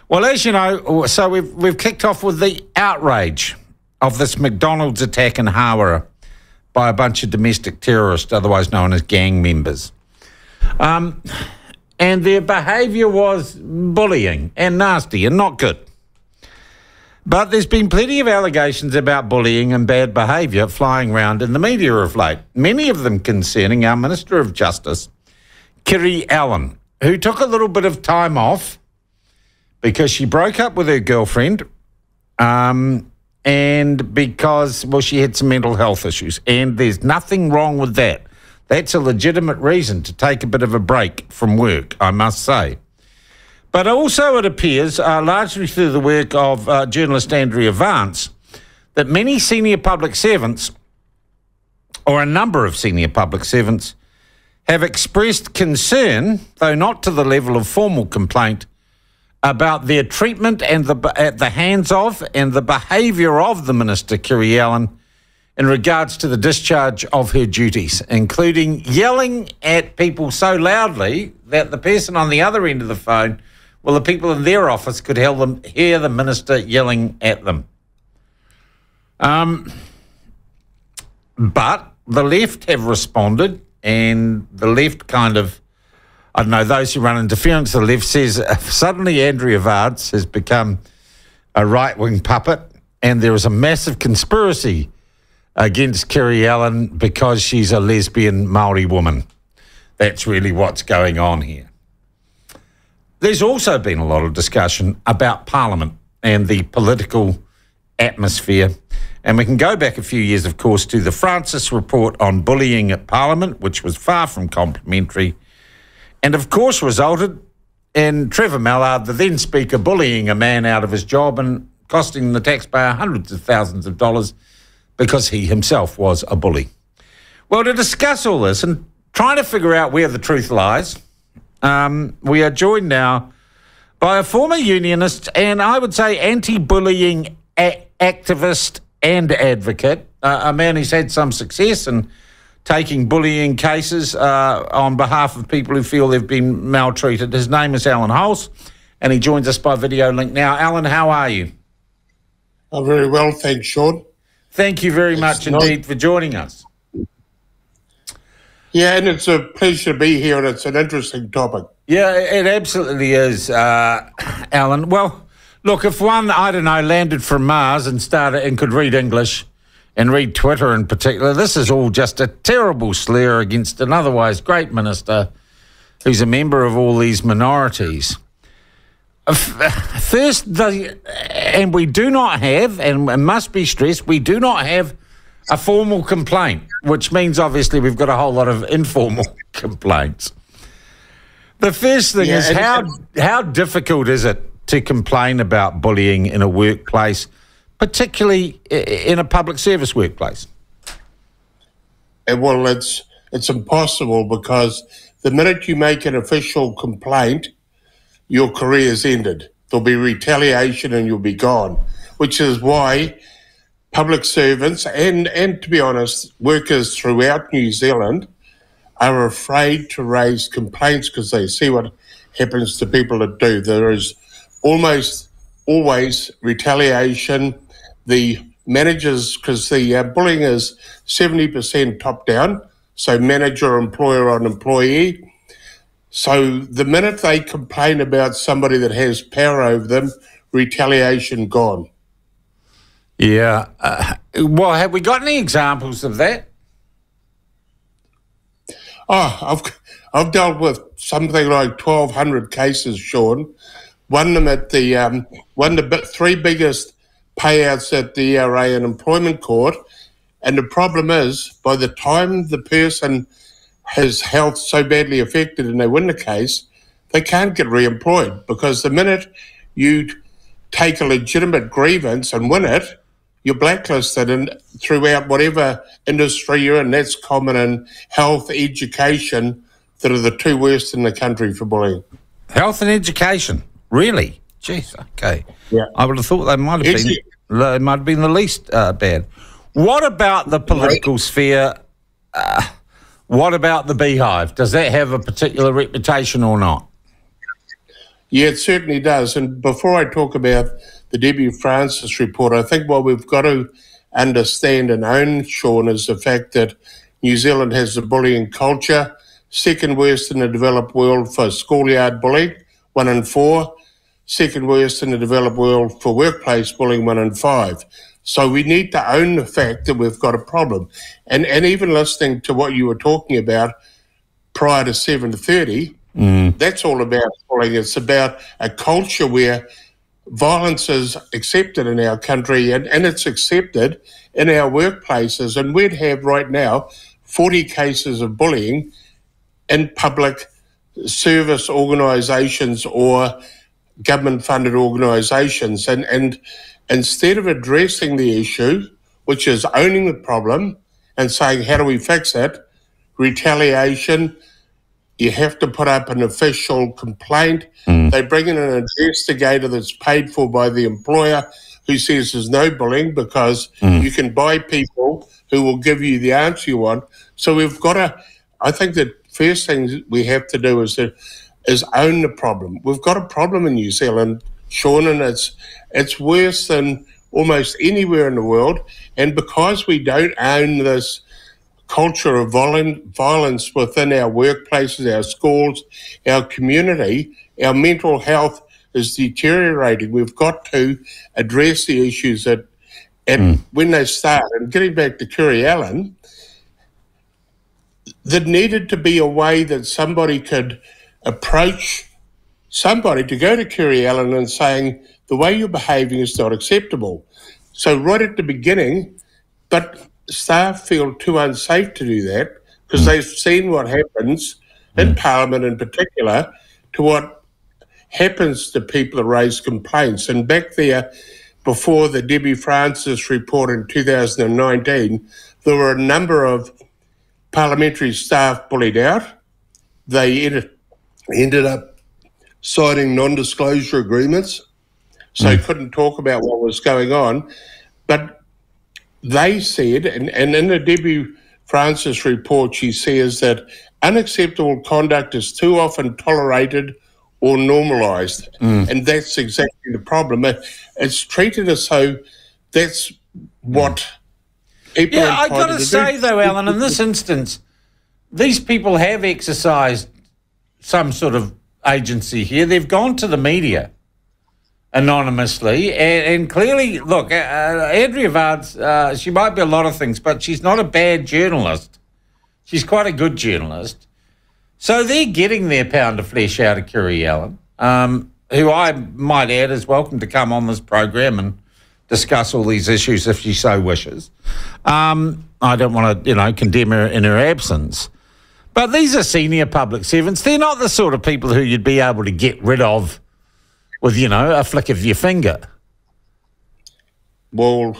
Well, as you know, so we've kicked off with the outrage of this McDonald's attack in Hawera by a bunch of domestic terrorists, otherwise known as gang members. And their behaviour was bullying and nasty and not good. But there's been plenty of allegations about bullying and bad behaviour flying around in the media of late, many of them concerning our Minister of Justice, Kiri Allan, who took a little bit of time off because she broke up with her girlfriend and because, well, she had some mental health issues. And there's nothing wrong with that. That's a legitimate reason to take a bit of a break from work, I must say. But also it appears, largely through the work of journalist Andrea Vance, that many senior public servants, or a number of senior public servants, have expressed concern, though not to the level of formal complaint, about their treatment and at the hands of and the behaviour of the Minister, Kiri Allan, in regards to the discharge of her duties, including yelling at people so loudly that the person on the other end of the phone, well, the people in their office could hear the Minister yelling at them. But the left have responded, and the left kind of, I don't know, those who run interference, the left says suddenly Andrea Vance has become a right-wing puppet and there is a massive conspiracy against Kiri Allan because she's a lesbian Māori woman. That's really what's going on here. There's also been a lot of discussion about Parliament and the political atmosphere. And we can go back a few years, of course, to the Francis report on bullying at Parliament, which was far from complimentary, and, of course, resulted in Trevor Mallard, the then Speaker, bullying a man out of his job and costing the taxpayer hundreds of thousands of dollars because he himself was a bully. Well, to discuss all this and trying to figure out where the truth lies, we are joined now by a former unionist and I would say anti-bullying activist and advocate, a man who's had some success in taking bullying cases on behalf of people who feel they've been maltreated. His name is Allan Halse, and he joins us by video link now. Alan, how are you? I'm very well, thanks, Sean. Thank you very much indeed for joining us. Yeah, and it's a pleasure to be here, and it's an interesting topic. Yeah, it absolutely is, Alan. Well, look, if one, I don't know, landed from Mars and could read English and read Twitter in particular, this is all just a terrible slur against an otherwise great minister who's a member of all these minorities. First, and we do not have, and it must be stressed, we do not have a formal complaint, which means obviously we've got a whole lot of informal complaints. The first thing is how difficult is it to complain about bullying in a workplace, particularly in a public service workplace? Well, it's impossible because the minute you make an official complaint, your career's ended. There'll be retaliation and you'll be gone, which is why public servants and to be honest, workers throughout New Zealand are afraid to raise complaints because they see what happens to people that do. There is almost always retaliation. The managers, because the bullying is 70% top-down, so manager, employer on employee. So the minute they complain about somebody that has power over them, retaliation gone. Yeah. Well, have we got any examples of that? Oh, I've dealt with something like 1,200 cases, Sean. One of them at the three biggest payouts at the ERA and Employment Court. And the problem is, by the time the person has health so badly affected and they win the case, they can't get re-employed because the minute you take a legitimate grievance and win it, you're blacklisted and throughout whatever industry you're in. That's common in health, education, that are the two worst in the country for bullying. Health and education, really? Jeez, okay. Yeah. I would have thought they might have been the least bad. What about the political sphere? What about the Beehive? Does that have a particular reputation or not? Yeah, it certainly does. And before I talk about the Debbie Francis report, I think what we've got to understand and own, Sean, is the fact that New Zealand has the bullying culture, second worst in the developed world for schoolyard bullying, 1 in 4, second worst in the developed world for workplace bullying, 1 in 5. So we need to own the fact that we've got a problem. And even listening to what you were talking about prior to 7:30, that's all about bullying. It's about a culture where violence is accepted in our country and it's accepted in our workplaces. And we'd have right now 40 cases of bullying in public service organisations or government-funded organisations. And instead of addressing the issue, which is owning the problem and saying, how do we fix it, retaliation, you have to put up an official complaint. They bring in an investigator that's paid for by the employer who says there's no bullying because you can buy people who will give you the answer you want. So we've got to, I think the first thing we have to do is own the problem. We've got a problem in New Zealand, Sean, and it's worse than almost anywhere in the world. And because we don't own this culture of violence within our workplaces, our schools, our community, our mental health is deteriorating. We've got to address the issues when they start. And getting back to Kiri Allan, there needed to be a way that somebody could approach somebody to go to Kiri Allan and saying, the way you're behaving is not acceptable. So right at the beginning, but staff feel too unsafe to do that because they've seen what happens in Parliament in particular to what happens to people that raise complaints. And back there, before the Debbie Francis report in 2019, there were a number of parliamentary staff bullied out. They ended up signing non-disclosure agreements, so they couldn't talk about what was going on. But they said, and in the Debbie Francis report, she says that unacceptable conduct is too often tolerated or normalised. And that's exactly the problem. It's treated as though that's what people are I got to say, do. though, Allan, in this instance, these people have exercised some sort of agency here. They've gone to the media anonymously, and clearly, look, Andrea Vards, she might be a lot of things, but she's not a bad journalist. She's quite a good journalist. So they're getting their pound of flesh out of Kiri Allan, who I might add is welcome to come on this program and discuss all these issues if she so wishes. I don't want to, condemn her in her absence. But these are senior public servants. They're not the sort of people who you'd be able to get rid of with, a flick of your finger. Well,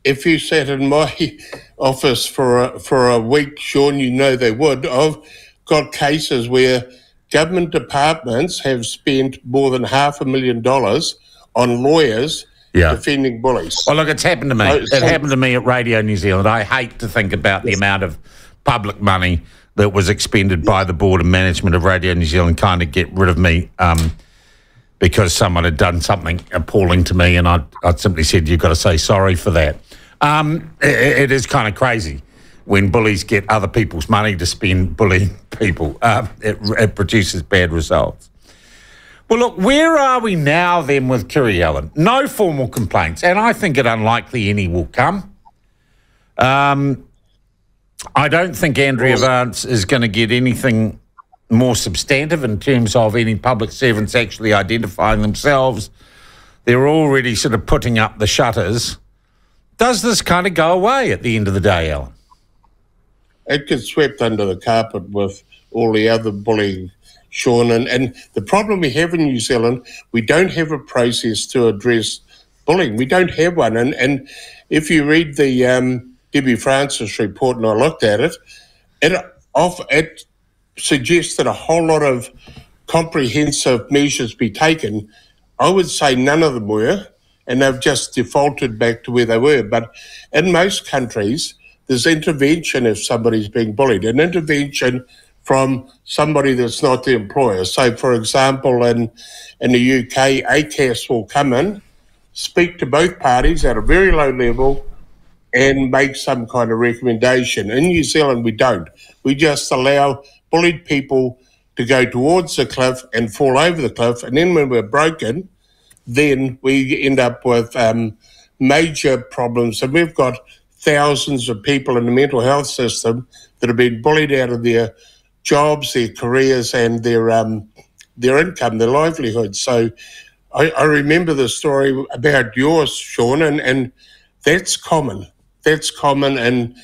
if you sat in my office for a week, Sean, they would. I've got cases where government departments have spent more than $500,000 on lawyers defending bullies. Well, look, it's happened to me. It happened to me at Radio New Zealand. I hate to think about the amount of public money that was expended by the board and management of Radio New Zealand kind of get rid of me because someone had done something appalling to me, and I'd simply said, you've got to say sorry for that. It is kind of crazy when bullies get other people's money to spend bullying people. It produces bad results. Well, look, where are we now then with Kiri Allan? No formal complaints, and I think it unlikely any will come. I don't think Andrea Vards is going to get anything more substantive in terms of any public servants actually identifying themselves. They're already sort of putting up the shutters. Does this kind of go away at the end of the day, Allan? It gets swept under the carpet with all the other bullying, Sean. And the problem we have in New Zealand, we don't have a process to address bullying. We don't have one. And if you read the Debbie Francis report, and I looked at it, it suggests that a whole lot of comprehensive measures be taken. I would say none of them were, and they've just defaulted back to where they were. But in most countries, there's intervention if somebody's being bullied, an intervention from somebody that's not the employer. So, for example, in the UK, ACAS will come in, speak to both parties at a very low level, and make some kind of recommendation. In New Zealand, we don't. We just allow bullied people to go towards the cliff and fall over the cliff, and then when we're broken, then we end up with major problems. And we've got thousands of people in the mental health system that have been bullied out of their jobs, their careers, and their income, their livelihood. So I remember the story about yours, Sean, and that's common. That's common. And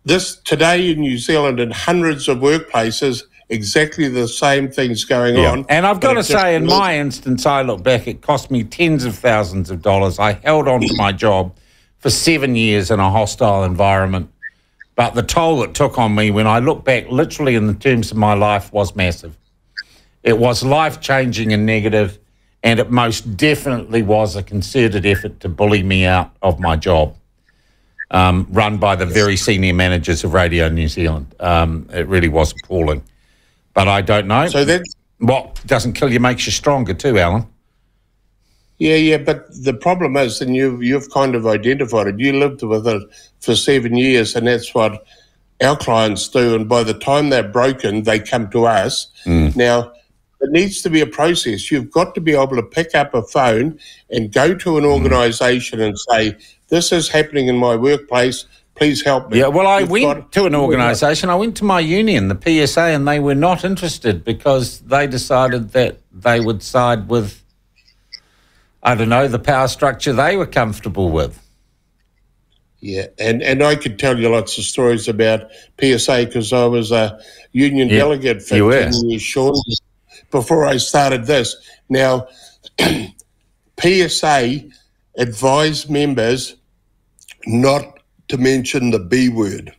this today in New Zealand, in hundreds of workplaces, exactly the same things going on. And I've got to say, in my instance, I look back, it cost me tens of thousands of dollars. I held on to my job for 7 years in a hostile environment. But the toll it took on me when I look back, literally in the terms of my life, was massive. It was life-changing and negative, and it most definitely was a concerted effort to bully me out of my job, run by the very senior managers of Radio New Zealand. It really was appalling. But I don't know. So that's what doesn't kill you makes you stronger too, Alan. Yeah, but the problem is, and you've kind of identified it, you lived with it for 7 years, and that's what our clients do, and by the time they're broken, they come to us. Now, it needs to be a process. You've got to be able to pick up a phone and go to an organisation and say, this is happening in my workplace, please help me. Yeah, well, I went to an organisation. I went to my union, the PSA, and they were not interested because they decided that they would side with, I don't know, the power structure they were comfortable with. Yeah, and I could tell you lots of stories about PSA because I was a union delegate for 10 years, Sean, before I started this. Now, PSA advised members not to mention the B word,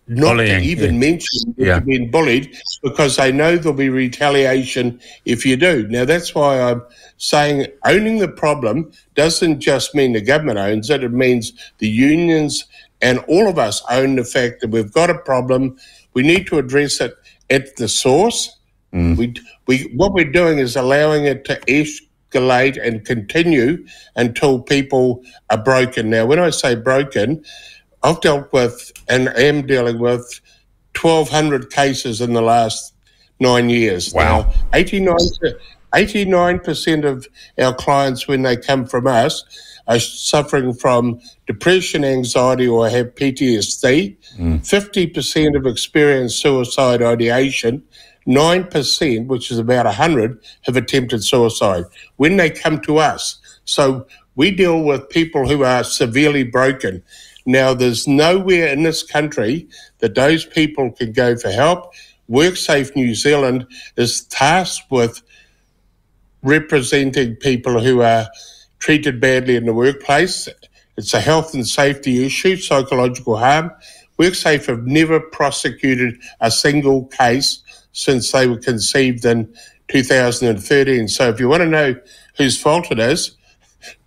not bullying, to even mention that you've been bullied, because they know there'll be retaliation if you do. Now, that's why I'm saying owning the problem doesn't just mean the government owns it. It means the unions and all of us own the fact that we've got a problem. We need to address it at the source. What we're doing is allowing it to escalate and continue until people are broken. Now, when I say broken, I've dealt with and am dealing with 1,200 cases in the last 9 years. Wow. Now, 89% of our clients, when they come from us, are suffering from depression, anxiety, or have PTSD. 50% have experienced suicide ideation. 9%, which is about 100, have attempted suicide when they come to us. So we deal with people who are severely broken. Now, there's nowhere in this country that those people can go for help. WorkSafe New Zealand is tasked with representing people who are treated badly in the workplace. It's a health and safety issue, psychological harm. WorkSafe have never prosecuted a single case since they were conceived in 2013. So if you want to know whose fault it is,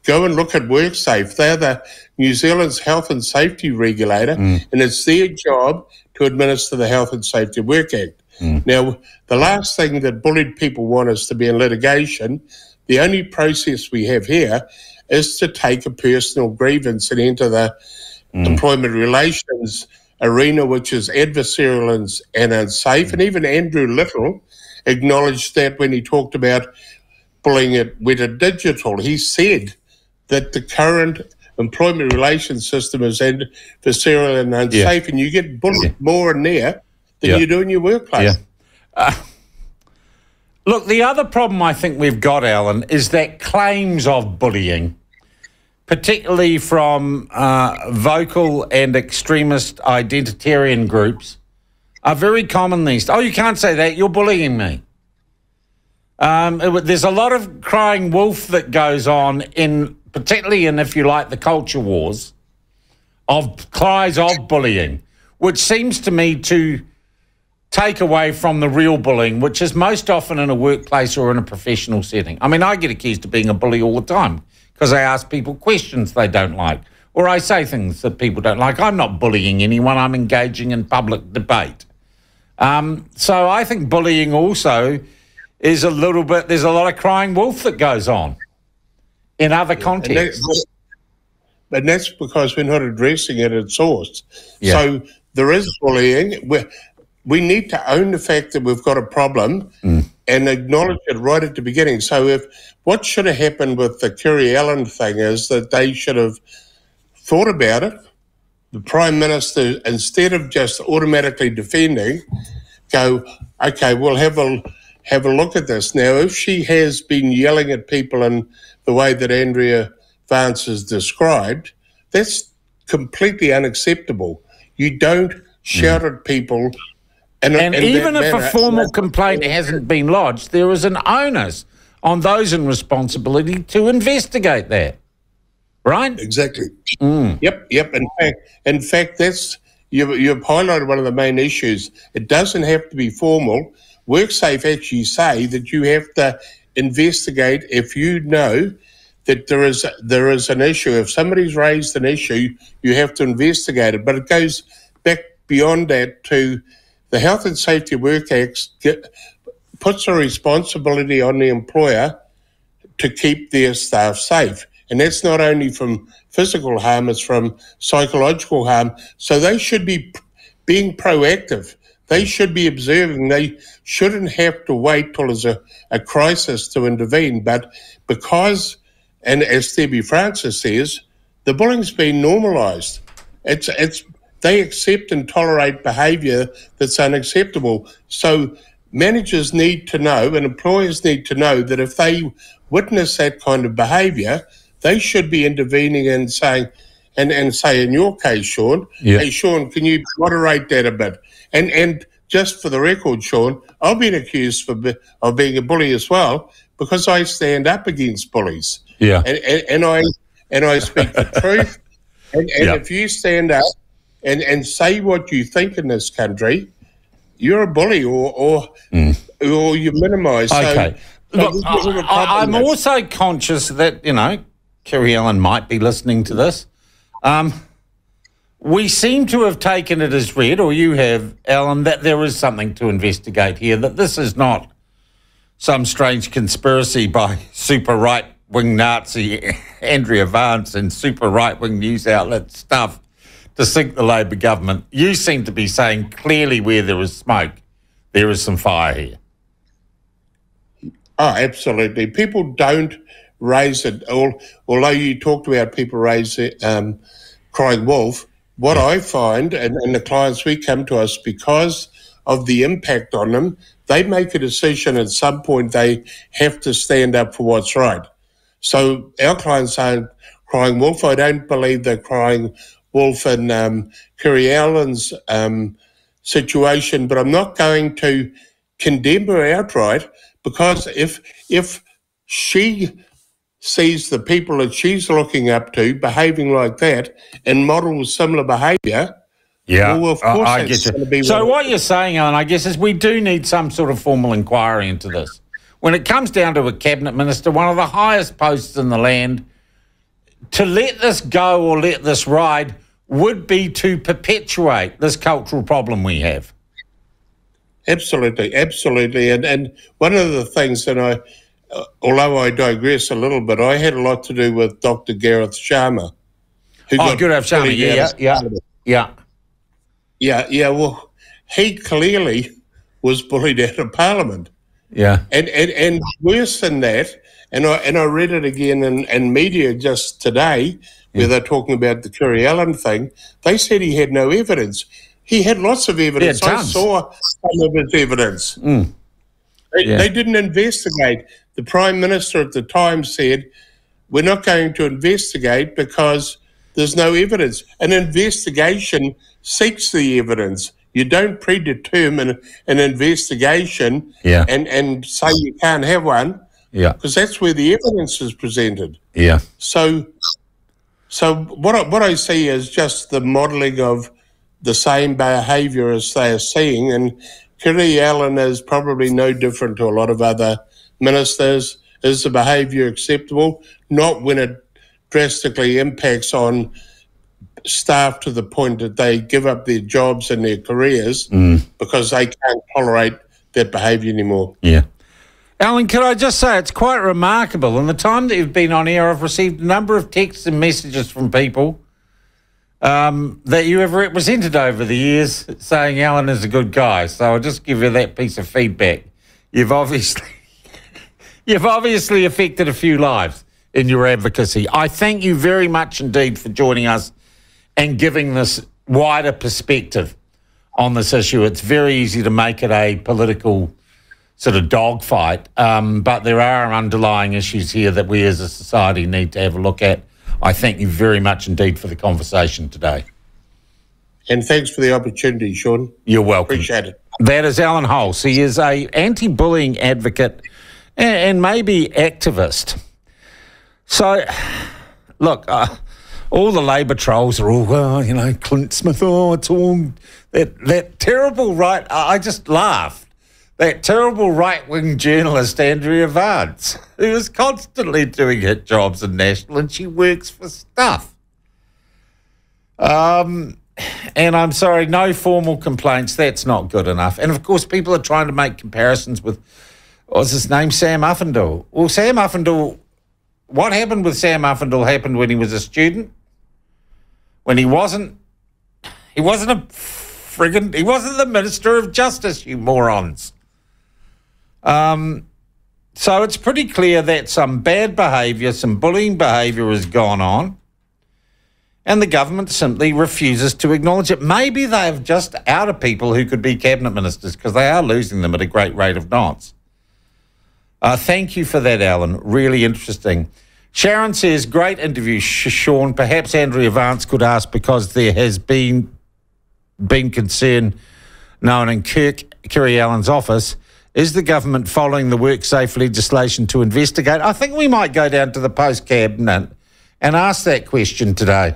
go and look at WorkSafe. They're the New Zealand's health and safety regulator, and it's their job to administer the Health and Safety Work Act. Now, the last thing that bullied people want is to be in litigation. The only process we have here is to take a personal grievance and enter the employment relations arena, which is adversarial and unsafe. And even Andrew Little acknowledged that when he talked about bullying it with a digital. He said that the current employment relations system is adversarial and unsafe, and you get bullied more in there than you do in your workplace. Look, the other problem I think we've got, Alan, is that claims of bullying, particularly from vocal and extremist identitarian groups, are very common these days. Oh, you can't say that, you're bullying me. There's a lot of crying wolf that goes on, particularly in, if you like, the culture wars, of cries of bullying, which seems to me to take away from the real bullying, which is most often in a workplace or in a professional setting. I mean, I get accused of being a bully all the time because I ask people questions they don't like, or I say things that people don't like. I'm not bullying anyone. I'm engaging in public debate. So I think bullying also is a little bit, there's a lot of crying wolf that goes on in other contexts. And that's because we're not addressing it at source. Yeah. So there is bullying. We need to own the fact that we've got a problem and acknowledge it right at the beginning. So what should have happened with the Kiri Allan thing is that they should have thought about it. The Prime Minister, instead of just automatically defending, go, okay, we'll have a look at this. Now, if she has been yelling at people in the way that Andrea Vance has described, that's completely unacceptable. You don't shout at people. And even if a formal complaint hasn't been lodged, there is an onus on those in responsibility to investigate that. Right? Exactly. Yep. In fact, that's you've highlighted one of the main issues. It doesn't have to be formal. WorkSafe actually say that you have to investigate if you know that there is an issue. If somebody's raised an issue, you have to investigate it. But it goes back beyond that to the Health and Safety Work Act puts a responsibility on the employer to keep their staff safe. And that's not only from physical harm, it's from psychological harm. So they should be being proactive. They should be observing. They shouldn't have to wait till there's a crisis to intervene. But because, and as Debbie Francis says, the bullying's been normalised. They accept and tolerate behaviour that's unacceptable. So managers need to know and employers need to know that if they witness that kind of behaviour, they should be intervening and saying, and say in your case, Sean, hey, Sean, can you moderate that a bit? And just for the record, Sean, I've been accused of being a bully as well because I stand up against bullies. Yeah. And I speak the truth. And if you stand up and say what you think in this country, you're a bully or you minimise. Okay. Look, I'm also conscious that, Kiri Allan might be listening to this. We seem to have taken it as read, or you have, Allan, that there is something to investigate here, that this is not some strange conspiracy by super right-wing Nazi Andrea Vance and super right-wing news outlet stuff to sink the Labor government. You seem to be saying clearly where there is smoke, there is some fire here. Oh, absolutely. People don't raise it. Although you talked about people raise it, crying wolf, what I find, and the clients we come to us because of the impact on them, they make a decision at some point they have to stand up for what's right. So our clients aren't crying wolf. I don't believe they're crying wolf in Kiri Allan's situation, but I'm not going to condemn her outright because if she sees the people that she's looking up to behaving like that and models similar behaviour, well, of course I get you. So what you're saying, Allan, I guess, is we do need some sort of formal inquiry into this. When it comes down to a cabinet minister, one of the highest posts in the land, to let this go or let this ride would be to perpetuate this cultural problem we have. Absolutely. And one of the things that although I digress a little bit, I had a lot to do with Dr. Gareth Sharma. Gareth Sharma, yeah. Well, he clearly was bullied out of Parliament. Yeah. And worse than that, and I read it again in media just today, where they're talking about the Kiri Allan thing. They said he had no evidence. He had lots of evidence. I saw some of his evidence. They didn't investigate. The Prime Minister at the time said, we're not going to investigate because there's no evidence. An investigation seeks the evidence. You don't predetermine an investigation and say you can't have one because that's where the evidence is presented. Yeah. So what I see is just the modelling of the same behaviour as they are seeing, and Kiri Allan is probably no different to a lot of other ministers. Is the behaviour acceptable? Not when it drastically impacts on staff to the point that they give up their jobs and their careers because they can't tolerate that behaviour anymore. Yeah. Allan, can I just say it's quite remarkable. In the time that you've been on air, I've received a number of texts and messages from people that you have represented over the years saying Allan is a good guy. So I'll just give you that piece of feedback. You've obviously affected a few lives in your advocacy. I thank you very much indeed for joining us and giving this wider perspective on this issue. It's very easy to make it a political sort of dogfight, but there are underlying issues here that we as a society need to have a look at. I thank you very much indeed for the conversation today. And thanks for the opportunity, Sean. You're welcome. Appreciate it. That is Allan Halse. He is a anti-bullying advocate and maybe activist. So, look, all the Labour trolls are all, well, you know, Clint Smith, oh, it's all that terrible right. I just laughed. That terrible right-wing journalist, Andrea Vance, who is constantly doing hit jobs in National, and she works for Stuff. And I'm sorry, no formal complaints. That's not good enough. And, of course, people are trying to make comparisons with, what's his name, Sam Uffindell. Well, Sam Uffindell, what happened with Sam Uffindell happened when he was a student, when he wasn't the Minister of Justice, you morons. So it's pretty clear that some bad behaviour, some bullying behaviour has gone on, and the government simply refuses to acknowledge it. Maybe they've just outed people who could be cabinet ministers because they are losing them at a great rate of knots. Thank you for that, Allan. Really interesting. Sharon says, great interview, Sean. Perhaps Andrea Vance could ask, because there has been concern known in Kiri Allan's office. Is the government following the WorkSafe legislation to investigate? I think we might go down to the post-cabinet and ask that question today.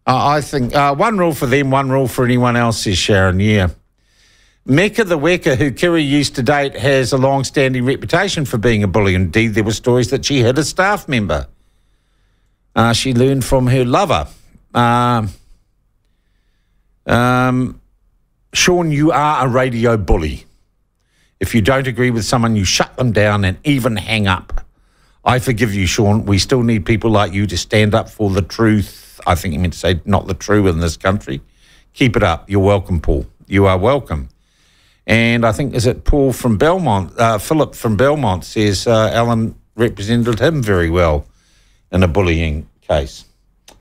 I think one rule for them, one rule for anyone else, says Sharon, yeah. Mecca the Weka, who Kiri used to date, has a long-standing reputation for being a bully. Indeed, there were stories that she hit a staff member. She learned from her lover. Sean, you are a radio bully. If you don't agree with someone, you shut them down and even hang up. I forgive you, Sean. We still need people like you to stand up for the truth. I think you meant to say not the true in this country. Keep it up. You're welcome, Paul. You are welcome. And I think, is it Paul from Belmont? Philip from Belmont says Allan represented him very well in a bullying case.